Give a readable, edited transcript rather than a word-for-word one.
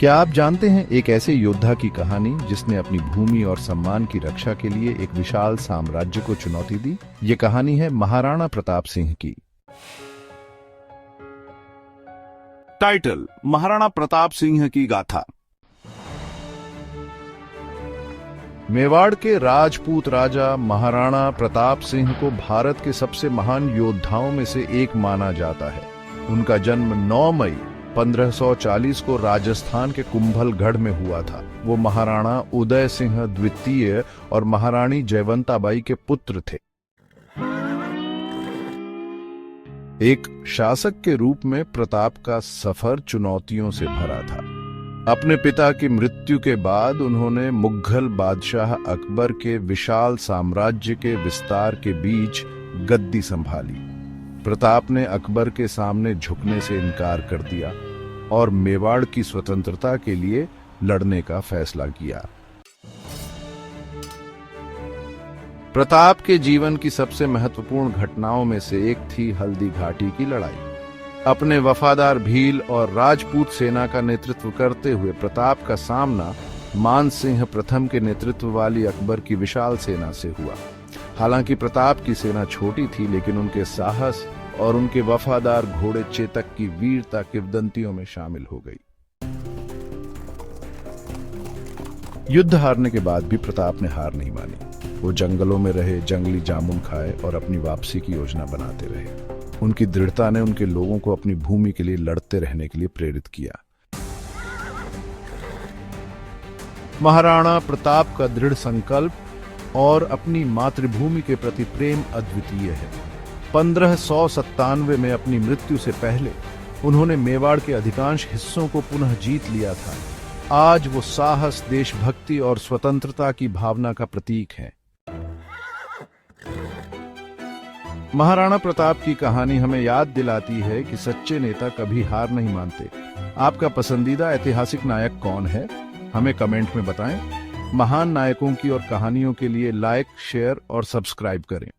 क्या आप जानते हैं एक ऐसे योद्धा की कहानी जिसने अपनी भूमि और सम्मान की रक्षा के लिए एक विशाल साम्राज्य को चुनौती दी? ये कहानी है महाराणा प्रताप सिंह की। टाइटल: महाराणा प्रताप सिंह की गाथा। मेवाड़ के राजपूत राजा महाराणा प्रताप सिंह को भारत के सबसे महान योद्धाओं में से एक माना जाता है। उनका जन्म 9 मई 1540 को राजस्थान के कुंभलगढ़ में हुआ था। वो महाराणा उदय सिंह द्वितीय और महारानी जयवंताबाई के पुत्र थे। एक शासक के रूप में प्रताप का सफर चुनौतियों से भरा था। अपने पिता की मृत्यु के बाद उन्होंने मुगल बादशाह अकबर के विशाल साम्राज्य के विस्तार के बीच गद्दी संभाली। प्रताप ने अकबर के सामने झुकने से इनकार कर दिया और मेवाड़ की स्वतंत्रता के लिए लड़ने का फैसला किया। प्रताप के जीवन की सबसे महत्वपूर्ण घटनाओं में से एक थी हल्दी घाटी की लड़ाई। अपने वफादार भील और राजपूत सेना का नेतृत्व करते हुए प्रताप का सामना मान सिंह प्रथम के नेतृत्व वाली अकबर की विशाल सेना से हुआ। हालांकि प्रताप की सेना छोटी थी, लेकिन उनके साहस और उनके वफादार घोड़े चेतक की वीरता किंवदंतियों में शामिल हो गई। युद्ध हारने के बाद भी प्रताप ने हार नहीं मानी। वो जंगलों में रहे, जंगली जामुन खाए और अपनी वापसी की योजना बनाते रहे। उनकी दृढ़ता ने उनके लोगों को अपनी भूमि के लिए लड़ते रहने के लिए प्रेरित किया। महाराणा प्रताप का दृढ़ संकल्प और अपनी मातृभूमि के प्रति प्रेम अद्वितीय है। 1597 में अपनी मृत्यु से पहले उन्होंने मेवाड़ के अधिकांश हिस्सों को पुनः जीत लिया था। आज वो साहस, देशभक्ति और स्वतंत्रता की भावना का प्रतीक है। महाराणा प्रताप की कहानी हमें याद दिलाती है कि सच्चे नेता कभी हार नहीं मानते। आपका पसंदीदा ऐतिहासिक नायक कौन है? हमें कमेंट में बताएं। महान नायकों की और कहानियों के लिए लाइक, शेयर और सब्सक्राइब करें।